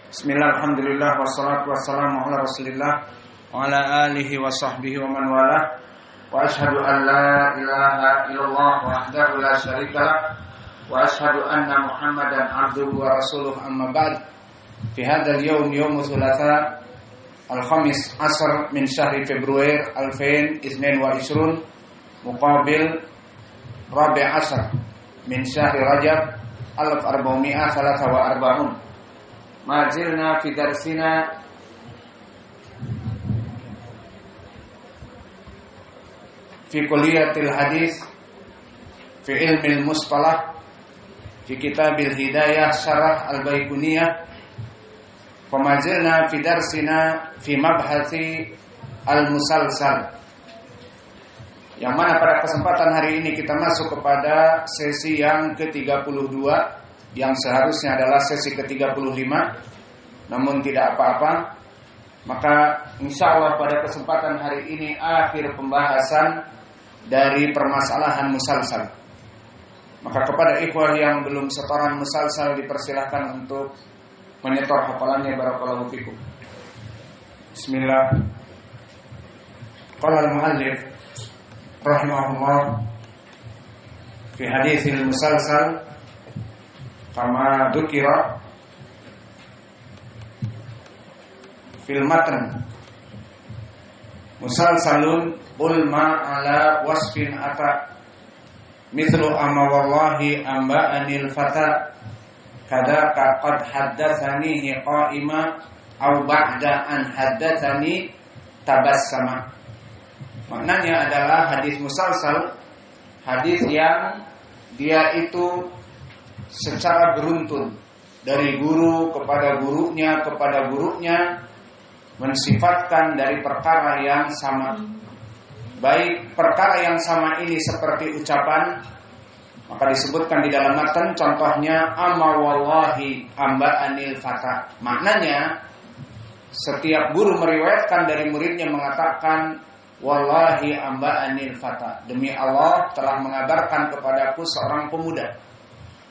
Bismillah, alhamdulillah, wassalatu wassalamu ala rasulillah wa ala alihi wa sahbihi wa man wala. Wa ashhadu an la ilaha illallah wahdahu la syarikalah wa ashhadu anna Muhammadan abduhu wa rasuluh, amma ba'd. Fi hadzal yawm, yawm thulatha al-khamis asr min syahri Februari 2022 muqabil rabi' asr min syahri Rajab 1443. Mazilna fi darsina fi kulliyatil hadis fi ilmil mustalah fi kitabil hidayah syarah al-baiquniyah. Famazilna fi darsina fi mabhasi al-musalsal, yang mana pada kesempatan hari ini kita masuk kepada sesi yang ke-32, yang seharusnya adalah sesi ke-35, namun tidak apa-apa. Maka insya Allah pada kesempatan hari ini akhir pembahasan dari permasalahan musalsal. Maka kepada ikhwah yang belum setoran musalsal dipersilahkan untuk menyetor hafalannya. Barakallahu fikum. Bismillah. Qala al-muallif rahimahullah fi haditsil musalsal kama dzukira fil matan musalsalun ulma ala wasfin ata mithlu amma wallahi amba'anil fata kadaka qad haddatsanihi qa'ima aw ba'da an haddatsani tabassama. Maknanya adalah hadis musalsal, hadis yang dia itu secara beruntun dari guru kepada gurunya mensifatkan dari perkara yang sama. Baik perkara yang sama ini seperti ucapan, maka disebutkan di dalam matan contohnya amma wallahi amba'anil fata. Maknanya setiap guru meriwayatkan dari muridnya mengatakan wallahi amba'anil fata, demi Allah telah mengabarkan kepadaku seorang pemuda.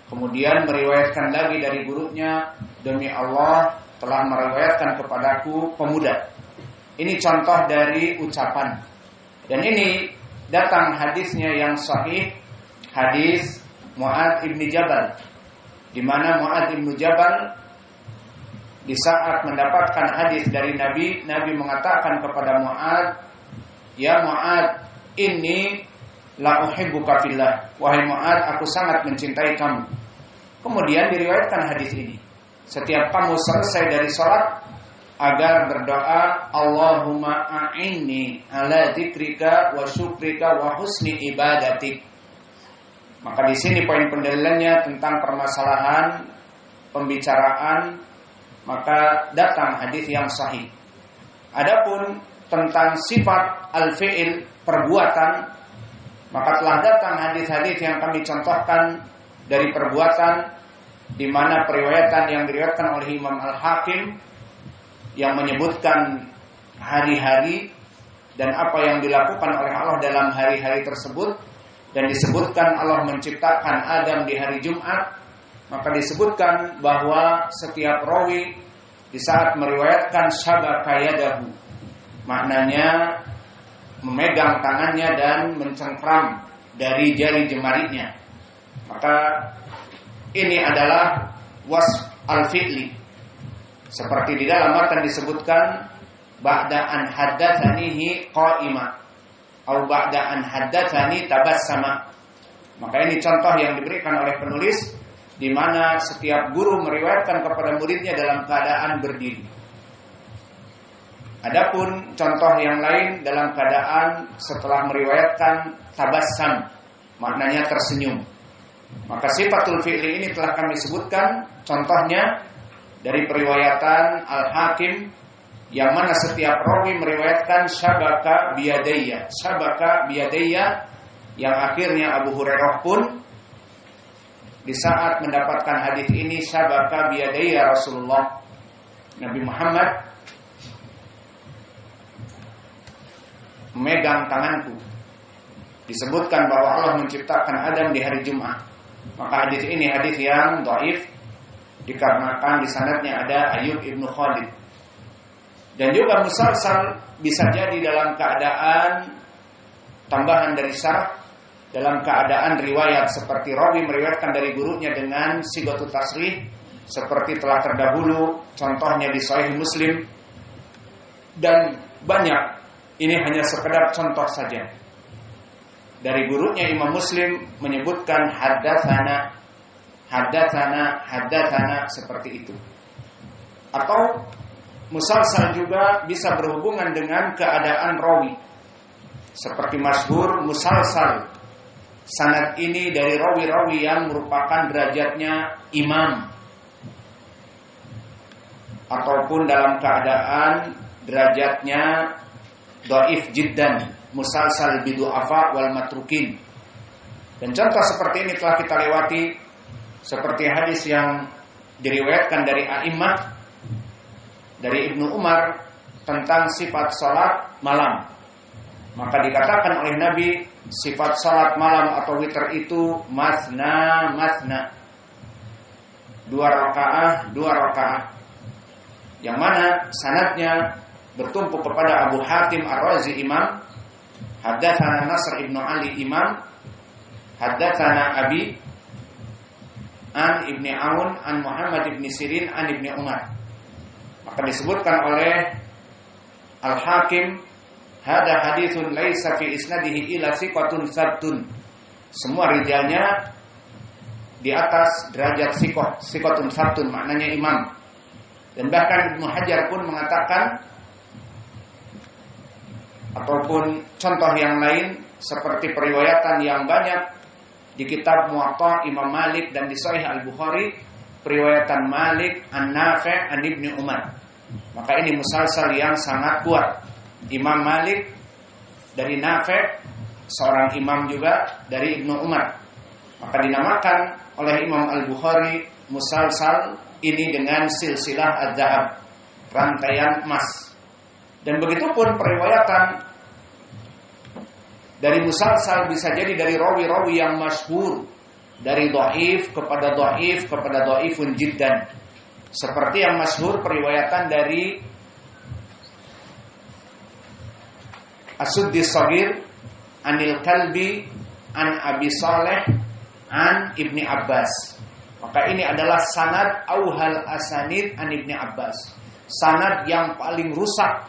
Kemudian meriwayatkan lagi dari gurunya, demi Allah telah meriwayatkan kepadaku pemuda. Ini contoh dari ucapan. Dan ini datang hadisnya yang sahih, hadis Mu'adz ibn Jabal, di mana Mu'adz ibn Jabal di saat mendapatkan hadis dari Nabi mengatakan kepada Mu'adz, ya Mu'adz, inni la uhibbuka fillah, wahai Mu'adz, aku sangat mencintai kamu. Kemudian diriwayatkan hadis ini, setiap kamu selesai dari sholat agar berdoa Allahumma a'inni ala dzikrika wa syukrika wa husni ibadatik. Maka di sini poin pendalilannya tentang permasalahan pembicaraan, maka datang hadis yang sahih. Adapun tentang sifat al-fi'il, perbuatan, maka telah datang hadis-hadis yang kami contohkan dari perbuatan, di mana periwayatan yang diriwayatkan oleh Imam Al-Hakim yang menyebutkan hari-hari dan apa yang dilakukan oleh Allah dalam hari-hari tersebut, dan disebutkan Allah menciptakan Adam di hari Jumat. Maka disebutkan bahwa setiap rawi di saat meriwayatkan syabaka yadahu, maknanya memegang tangannya dan mencengkram dari jari jemarinya. Maka ini adalah wasf al-fi'li, seperti di dalam matan disebutkan ba'da an haddatsanihi qa'ima atau ba'da an haddatsani tabassama. Maka ini contoh yang diberikan oleh penulis, di mana setiap guru meriwayatkan kepada muridnya dalam keadaan berdiri. Adapun contoh yang lain dalam keadaan setelah meriwayatkan tabassam, maknanya tersenyum. Maka sifatul fi'li ini telah kami sebutkan contohnya dari periwayatan Al-Hakim, yang mana setiap rawi meriwayatkan syabaka biyadayya, yang akhirnya Abu Hurairah pun di saat mendapatkan hadis ini, syabaka biyadayya Rasulullah, Nabi Muhammad memegang tanganku. Disebutkan bahwa Allah menciptakan Adam di hari Jumat. Maka hadis ini hadis yang dhaif, dikarenakan di sanadnya ada Ayyub ibnu Khalid. Dan juga musalsal bisa jadi dalam keadaan tambahan dari syarah, dalam keadaan riwayat seperti rawi meriwayatkan dari gurunya dengan sighatut tasrih seperti telah terdahulu, contohnya di Sahih Muslim, dan banyak. Ini hanya sekedar contoh saja. Dari gurunya Imam Muslim menyebutkan haddatsana, haddatsana seperti itu. Atau musalsal juga bisa berhubungan dengan keadaan rawi. Seperti masyhur musalsal. Sanad ini dari rawi-rawi yang merupakan derajatnya imam. Ataupun dalam keadaan derajatnya dhaif jiddan, musalsal bidu'afa wal matrukin. Dan contoh seperti ini telah kita lewati, seperti hadis yang diriwayatkan dari a'immah, dari Ibnu Umar tentang sifat salat malam. Maka dikatakan oleh Nabi, sifat salat malam atau witir itu masna, 2 rakaah. Yang mana sanadnya bertumpu kepada Abu Hatim Ar-Razi imam, haddatsana Nasr ibnu Ali imam, haddatsana Abi an Ibni Aun an Muhammad ibni Sirin an Ibni Umar. Maka disebutkan oleh Al-Hakim, hada haditsun laisa fi isnadihi illa thiqatun sabtun. Semua rijalnya di atas derajat thiqatun sabtun, maknanya imam. Dan bahkan Ibnu Hajar pun mengatakan, ataupun contoh yang lain seperti periwayatan yang banyak di kitab Muwatta Imam Malik dan di Sahih Al-Bukhari, periwayatan Malik an-Nafi' an Ibni Umar. Maka ini musalsal yang sangat kuat. Imam Malik dari Nafi', seorang imam juga dari Ibnu Umar. Maka dinamakan oleh Imam Al-Bukhari musalsal ini dengan silsilah az-zahab, rantaian emas. Dan begitu pun periwayatan dari musalsal bisa jadi dari rawi-rawi yang masyhur, dari dhaif kepada dhaifun jiddan. Seperti yang masyhur periwayatan dari As-Suddi Shaghir Anil Kalbi an Abi Saleh an Ibni Abbas. Maka ini adalah sanad auhal asanid an Ibni Abbas, sanad yang paling rusak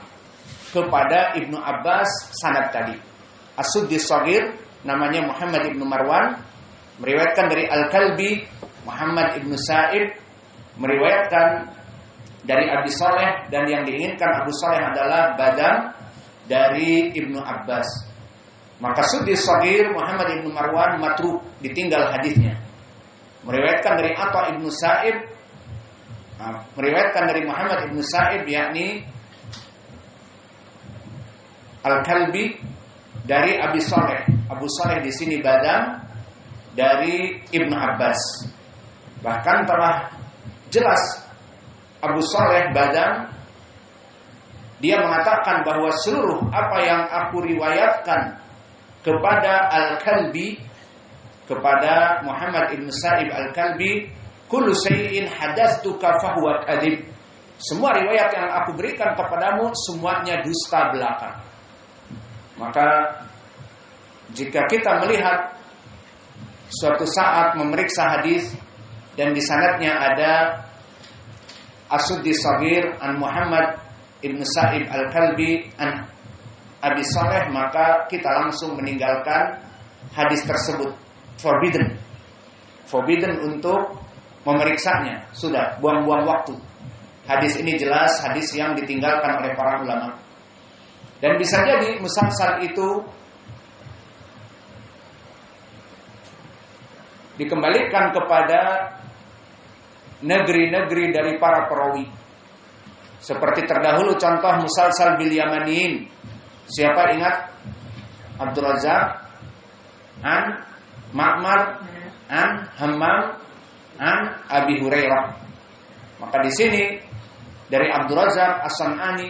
kepada Ibnu Abbas sanad tadi. As-Suddi Shaghir namanya Muhammad ibnu Marwan, meriwayatkan dari Al-Kalbi Muhammad ibnu Sa'ib, meriwayatkan dari Abi Saleh, dan yang diinginkan Abu Saleh adalah Badam dari Ibnu Abbas. Maka Suddi Shaghir Muhammad ibnu Marwan matruk, ditinggal hadisnya. Meriwayatkan dari Atha ibnu Sa'ib, meriwayatkan dari Muhammad ibnu Sa'ib yakni Al-Kalbi dari Abi Saleh. Abu Saleh di sini Badam dari Ibnu Abbas. Bahkan telah jelas Abu Saleh Badam, dia mengatakan bahwa seluruh apa yang aku riwayatkan kepada Al-Kalbi, kepada Muhammad ibn Sa'ib Al-Kalbi, kullu syai'in hadastuka fahuwa kadhib. Semua riwayat yang aku berikan kepadamu semuanya dusta belaka. Maka jika kita melihat suatu saat memeriksa hadis dan di sanadnya ada As-Suddi Shaghir an Muhammad ibn Sa'ib Al-Kalbi an Abi Saleh, maka kita langsung meninggalkan hadis tersebut. Forbidden untuk memeriksanya. Sudah, buang-buang waktu. Hadis ini jelas hadis yang ditinggalkan oleh para ulama. Dan bisa jadi musalsal itu dikembalikan kepada negeri-negeri dari para perawi. Seperti terdahulu contoh musalsal bil Yamaniyin. Siapa ingat? Abdul Razzaq an Ma'mar an Hammam an Abi Hurairah. Maka di sini dari Abdul Razzaq As-San'ani,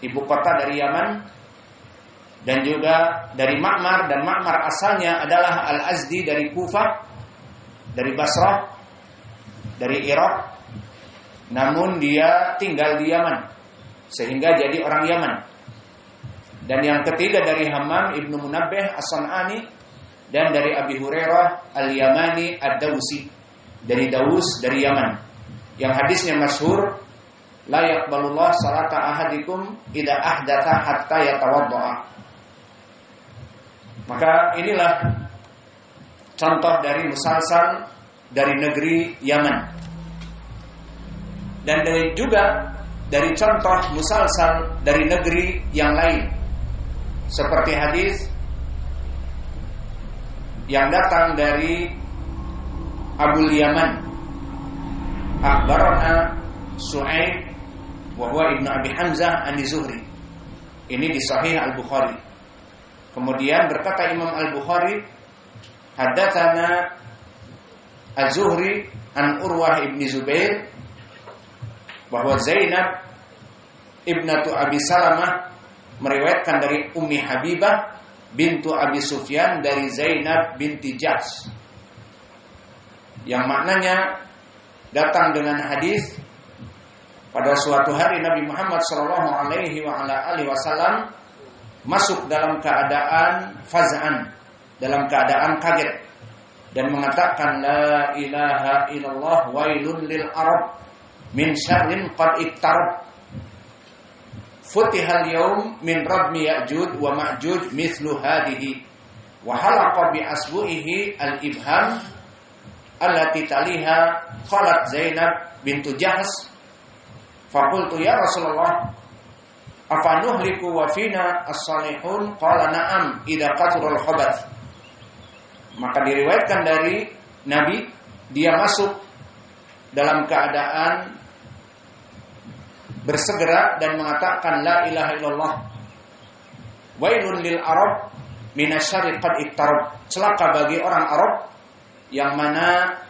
ibu kota dari Yaman, dan juga dari Ma'mar, dan Ma'mar asalnya adalah Al-Azdi dari Kufah, dari Basrah. dari Irak, namun dia tinggal di Yaman sehingga jadi orang Yaman. Dan yang ketiga dari Hammam ibnu Munabbih As-San'ani, dan dari Abi Hurairah Al-Yamani Ad-Dawsi, dari Daus dari Yaman, yang hadisnya masyhur, la yaqbalullah salata ahadikum idza ahdatha hatta yatawaddaa. Maka inilah contoh dari musalsal dari negeri Yaman. Dan juga dari contoh musalsal dari negeri yang lain, seperti hadis yang datang dari Abul Yaman, akhbarana Su'aib wa huwa ibnu Abi Hamzah an-Zuhri. Ini di Sahih Al-Bukhari. Kemudian berkata Imam Al-Bukhari, haddatsana Az-Zuhri an Urwah ibn Zubair bahwa Zainab ibnatu Abi Salamah meriwayatkan dari Ummi Habibah bintu Abi Sufyan dari Zainab binti Jahsh, yang maknanya datang dengan hadis pada suatu hari Nabi Muhammad SAW masuk dalam keadaan faz'an, dalam keadaan kaget, dan mengatakan la ilaha illallah wailun lil arab min syarrin qad iktarab futihal yaum min radmi ya'jud wa ma'jud mithlu hadihi wa halaqa bi asbu'ihi al-ibham allati taliha qalat Zainab bintu Jahsh faqultu ya Rasulullah afa nuhliku wa fina as-salihun qala na'am idza qathura al-khabath. Maka diriwayatkan dari Nabi, dia masuk dalam keadaan bersegera dan mengatakan la ilaha illallah wailun lil arab minasyarri qad iktarab. Celaka bagi orang Arab yang mana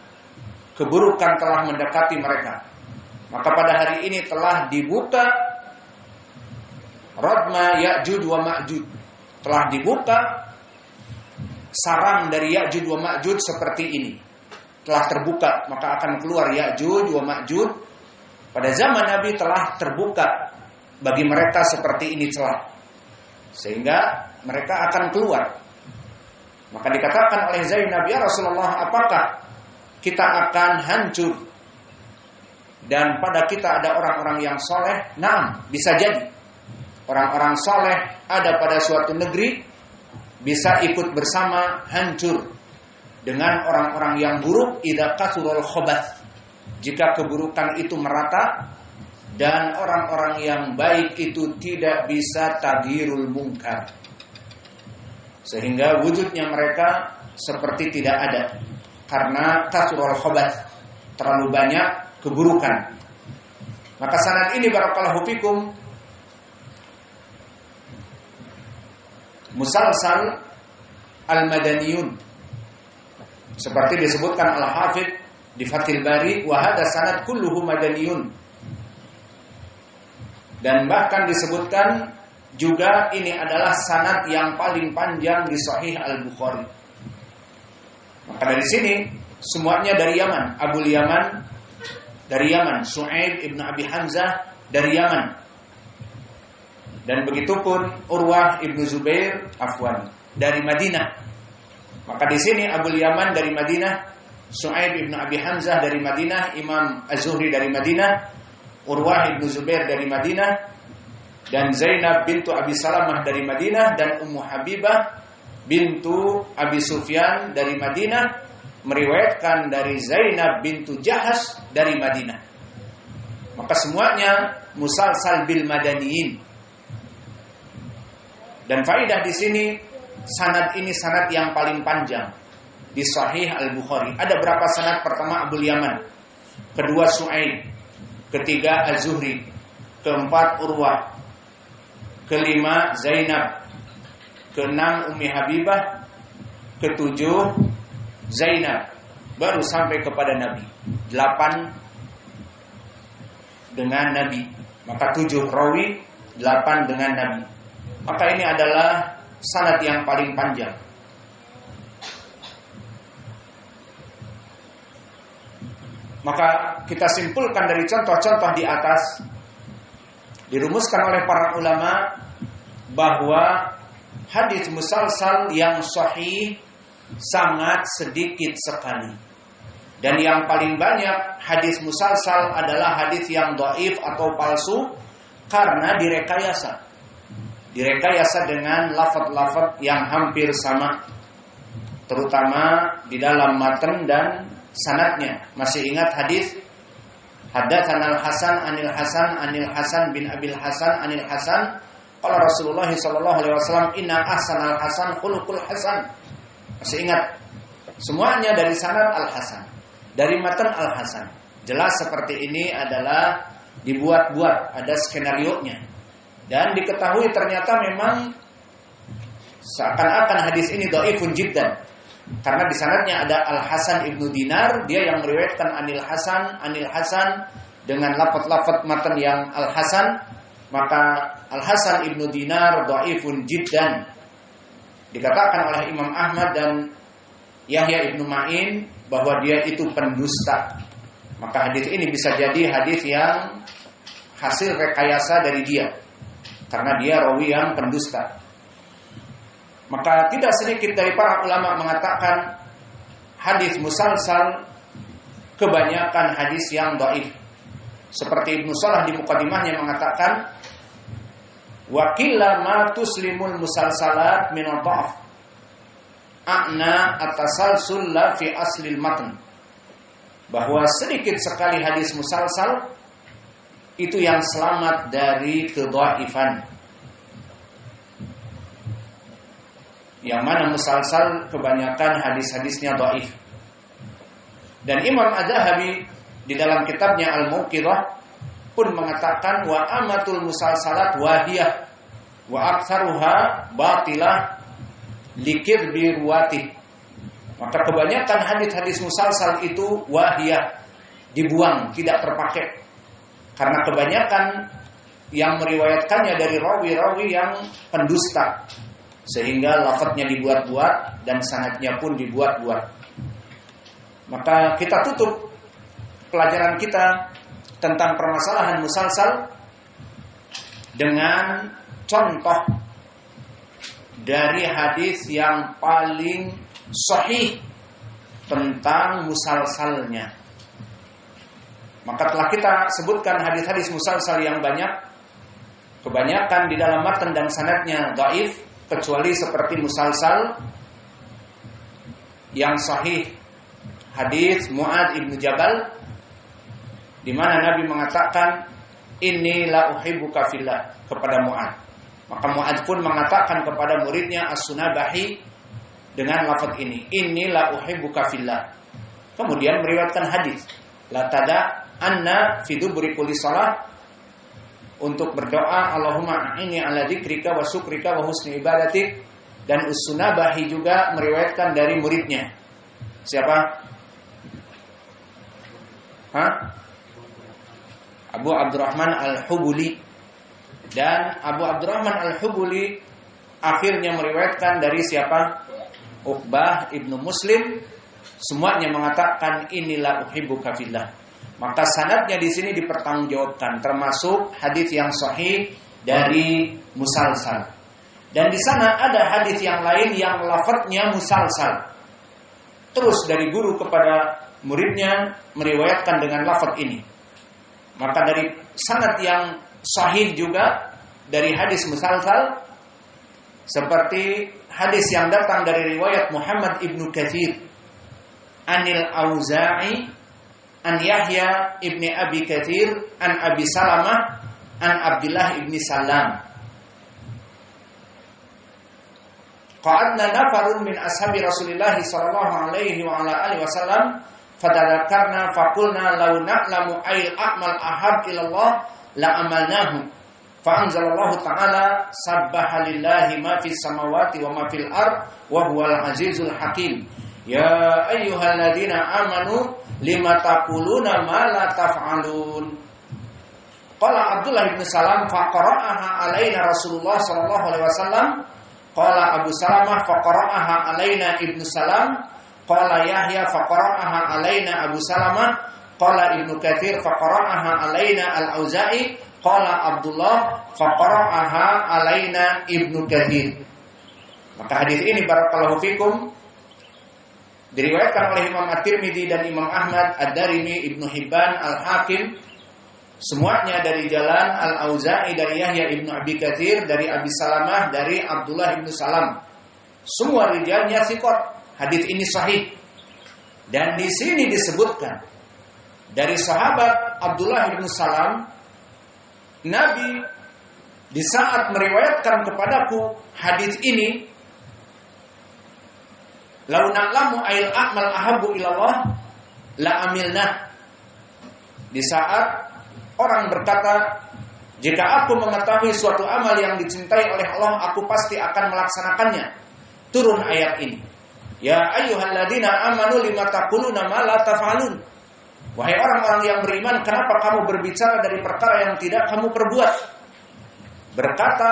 keburukan telah mendekati mereka. Maka pada hari ini telah dibuka radma Ya'juj wa Ma'juj, telah dibuka sarang dari Ya'juj wa Ma'juj seperti ini, telah terbuka, maka akan keluar Ya'juj wa Ma'juj. Pada zaman Nabi telah terbuka bagi mereka seperti ini celah, sehingga mereka akan keluar. Maka dikatakan oleh Zainab, ya Rasulullah, apakah kita akan hancur dan pada kita ada orang-orang yang soleh? Naam, bisa jadi orang-orang soleh ada pada suatu negeri bisa ikut bersama hancur dengan orang-orang yang buruk idza kasurul khobath, jika keburukan itu merata dan orang-orang yang baik itu tidak bisa taghyirul munkar, sehingga wujudnya mereka seperti tidak ada karena kasurul khobath, terlalu banyak keburukan. Maka sanad ini barakallahu fikum musalsal al-madaniyun, seperti disebutkan Al-Hafidz di Fathil Bari, wa hadza sanad kulluhu madaniyun. Dan bahkan disebutkan juga ini adalah sanad yang paling panjang di Sahih Al-Bukhari. Maka dari sini semuanya dari Yaman. Abul Yaman dari Yaman, Su'aib ibn Abi Hamzah dari Yaman, dan begitupun Urwah ibn Zubair dari Madinah. Maka di sini Abul Yaman dari Madinah, Su'aib ibn Abi Hamzah dari Madinah, Imam Az-Zuhri dari Madinah, Urwah ibn Zubair dari Madinah, dan Zainab bintu Abi Salamah dari Madinah, dan Ummu Habibah bintu Abi Sufyan dari Madinah meriwayatkan dari Zainab bintu Jahsh dari Madinah. Maka semuanya musalsal bil madaniyin. Dan faedah di sini, sanad ini sanad yang paling panjang di Sahih Al-Bukhari. Ada berapa sanad? Pertama Abul Yaman, kedua Su'aib, ketiga Az-Zuhri, keempat Urwah, kelima Zainab, keenam Ummi Habibah, ketujuh Zainab, baru sampai kepada Nabi. 8 dengan Nabi, maka 7 rawi, 8 dengan Nabi. Maka ini adalah sanad yang paling panjang. Maka kita simpulkan dari contoh-contoh di atas, dirumuskan oleh para ulama bahwa hadis musalsal yang sahih sangat sedikit sekali. Dan yang paling banyak hadis musalsal adalah hadis yang dhaif atau palsu karena direkayasa. Direkayasa dengan lafaz-lafaz yang hampir sama, terutama di dalam matan dan sanadnya. Masih ingat hadis Haddatsanal Hasan anil Hasan anil Hasan bin Abil Hasan anil Hasan qala Rasulullah sallallahu alaihi wasallam inna ahsanal hasan khuluqul hasan. Masih ingat? Semuanya dari sanad Al Hasan, dari matan Al Hasan. Jelas seperti ini adalah dibuat-buat, ada skenarionya. Dan diketahui ternyata memang seakan-akan hadis ini dhaifun jiddan. Karena di sanadnya ada Al Hasan ibnu Dinar, dia yang meriwayatkan anil Hasan dengan lafaz-lafaz matan yang Al Hasan, maka Al Hasan ibnu Dinar dhaifun jiddan. Dikatakan oleh Imam Ahmad dan Yahya ibnu Ma'in bahwa dia itu pendusta. Maka hadis ini bisa jadi hadis yang hasil rekayasa dari dia, karena dia rawi yang pendusta. Maka tidak sedikit dari para ulama mengatakan hadis musalsal kebanyakan hadis yang dhaif. Seperti Ibnu Shalah di muqaddimahnya mengatakan wa qilla ma tuslimul musalsalat min dhaf a'na at-tasalsul la fi aslil matn. Bahwa sedikit sekali hadis musalsal itu yang selamat dari kedhaifan. Yang mana musalsal kebanyakan hadis-hadisnya dhaif. Dan Imam Az-Zahabi di dalam kitabnya Al-Muqidhah pun mengatakan wa amatul musalsalat wahiyah wa aktsaruha batilah likirbi ruwatih. Maka kebanyakan hadis-hadis musalsal itu wahiyah, dibuang, tidak terpakai. Karena kebanyakan yang meriwayatkannya dari rawi-rawi yang pendusta, sehingga lafadznya dibuat-buat dan sanadnya pun dibuat-buat. Maka kita tutup pelajaran kita tentang permasalahan musalsal dengan contoh dari hadis yang paling sahih tentang musalsalnya. Maka telah kita sebutkan hadis-hadis musalsal yang banyak, kebanyakan di dalam matan dan sanadnya dhaif, kecuali seperti musalsal yang sahih hadis Mu'adz ibnu Jabal, di mana Nabi mengatakan inni la uhibbuka fillah kepada Mu'adz. Maka Mu'adz pun mengatakan kepada muridnya As-Sunabahi dengan lafaz ini, inni la uhibbuka fillah. Kemudian meriwayatkan hadis la tada anna fi duburi kulli shalah, untuk berdoa Allahumma a'inni ala dzikrika wa syukrika wa husni ibadatik. Dan As-Sunabahi juga meriwayatkan dari muridnya. Siapa? Abu Abdurrahman Al-Hubuli. Dan Abu Abdurrahman Al-Hubuli akhirnya meriwayatkan dari siapa? Uqbah ibnu Muslim. Semuanya mengatakan inilah uhibbuka fillah. Maka sanadnya di sini dipertanggungjawabkan, termasuk hadis yang sahih dari musalsal. Dan di sana ada hadis yang lain yang lafadznya musalsal. Terus dari guru kepada muridnya meriwayatkan dengan lafadz ini. Maka dari sanad yang sahih juga dari hadis musalsal, seperti hadis yang datang dari riwayat Muhammad ibnu Katsir anil Auza'i an Yahya ibni Abi Katsir an Abi Salamah an Abdullah ibni Salam. Qa'adna nafarun min ashabi Rasulillah sallallahu alaihi wa ala alihi wasallam fadzakarna faqulna law na'lamu ayil a'mal ahab ila Allah la amalnahu. Fa anzalallahu ta'ala sabbaha lillahi ma fis samawati wa ma fil ard wa huwal azizul hakim. Ya ayyuhalladzina amanu lima taquluna ma la taf'alun. Qala Abdullah bin Salam fa qara'aha alaina Rasulullah sallallahu alaihi wasallam. Qala Abu Salamah fa qara'aha alaina Ibnu Salam. Qala Yahya fa qara'aha alaina Abu Salamah. qala Ibnu Katsir faqara'aha alaina al-Auza'i, qala Abdullah faqara'aha alaina Ibnu Katsir. Maka hadis ini barakallahu fikum diriwayatkan oleh Imam At-Tirmidzi dan Imam Ahmad, Ad-Darimi, Ibnu Hibban, Al-Hakim, semuanya dari jalan Al-Auza'i dari Yahya Ibnu Abi Katsir, dari Abi Salamah, dari Abdullah Ibnu Salam. Semua rijalnya thiqat. Hadis ini sahih. Dan di sini disebutkan dari sahabat Abdullah Ibnu Salam, Nabi di saat meriwayatkan kepadaku hadis ini, "Lau na'lamu ail a'mal ahabbu ilallah la amilna." Di saat orang berkata, jika aku mengetahui suatu amal yang dicintai oleh Allah, aku pasti akan melaksanakannya. Turun ayat ini. Ya ayyuhalladzina amanu lima taquluna ma la taf'alun. Wahai orang-orang yang beriman, kenapa kamu berbicara dari perkara yang tidak kamu perbuat? Berkata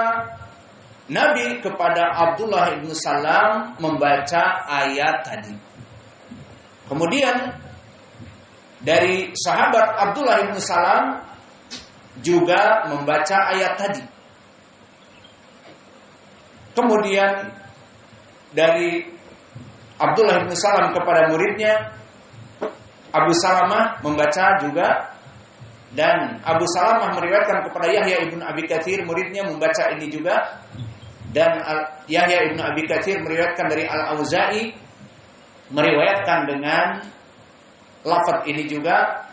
Nabi kepada Abdullah ibnu Salam membaca ayat tadi. Kemudian dari sahabat Abdullah ibnu Salam juga membaca ayat tadi. Kemudian dari Abdullah bin Salam kepada muridnya Abu Salamah membaca juga, dan Abu Salamah meriwayatkan kepada Yahya ibnu Abi Katsir muridnya membaca ini juga, dan Yahya ibnu Abi Katsir meriwayatkan dari Al-Auza'i meriwayatkan dengan lafaz ini juga,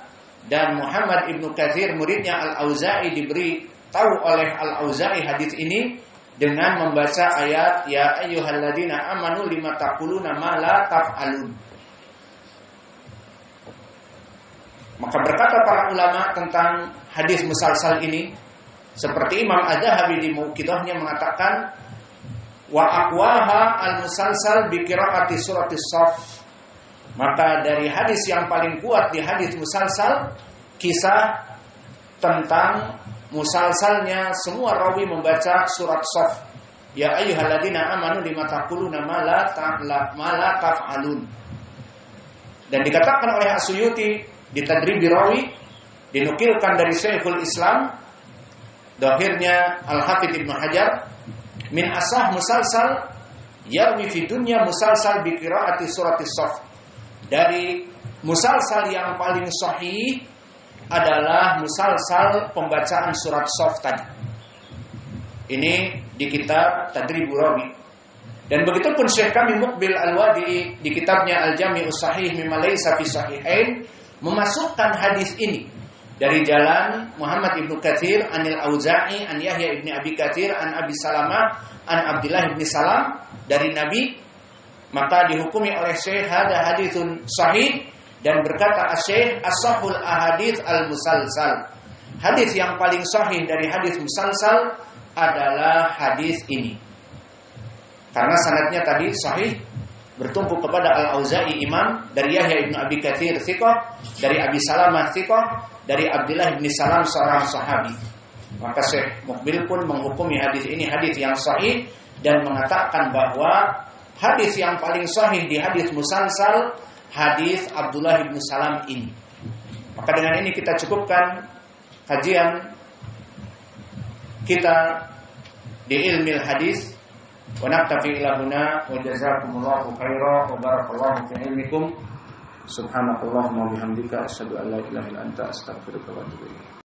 dan Muhammad ibnu Katsir muridnya Al-Auza'i diberi tahu oleh Al-Auza'i hadis ini dengan membaca ayat ya ayyuhalladzina amanu lima taquluna ma la taf'alun. Maka berkata para ulama tentang hadis musalsal ini, seperti Imam Az-Zahabi di Muqidahnya mengatakan wa aqwaha al-musalsal bi qiraati suratis Shaff. Maka dari hadis yang paling kuat di hadis musalsal, kisah tentang musalsalnya semua rawi membaca surat Shaff. Ya ayyuhalladzina amanu lima taquluna ma la taf'alun. Dan dikatakan oleh As-Suyuti di Tadrib Rawi, dinukilkan dari Syekhul Islam, dohirnya Al-Hafidz Ibnu Hajar, min asah musalsal yarwi fi dunya musalsal bi qiraati suratis Shaff. Dari musalsal yang paling sahih adalah musalsal pembacaan surat Shaff tadi. Ini di kitab Tadrib Rawi. Dan begitu pun Syekh kami Muqbil Al-Wadi'i di kitabnya Al-Jami'us Sahih mimma laysa fi sahihain memasukkan hadis ini dari jalan Muhammad ibnu Katsir anil Auza'i an Yahya ibni Abi Katsir an Abi Salamah an Abdullah ibni Salam dari Nabi, maka dihukumi oleh Syekh hada haditsun sahih, dan berkata Syekh as-sahhul ahadits al-musalsal. Hadis yang paling sahih dari hadis musalsal adalah hadis ini. Karena sanadnya tadi sahih, bertumpu kepada Al-Auza'i imam, dari Yahya ibnu Abi Katsir thiqah, dari Abi Salamah thiqah, dari Abdullah ibni Salam seorang sahabi. Maka Syekh Muqbil pun menghukumi hadis ini hadis yang sahih dan mengatakan bahwa hadis yang paling sahih di hadis musalsal hadis Abdullah ibnu Salam ini. Maka dengan ini kita cukupkan kajian kita di ilmil hadis. Wa naktafi ila huna wa jazakumullahu khairan wa barakallahu fi ilmikum. Subhanakallahumma wa bihamdika asyhadu an la ilaha illa anta astaghfiruka wa atubu ilaik.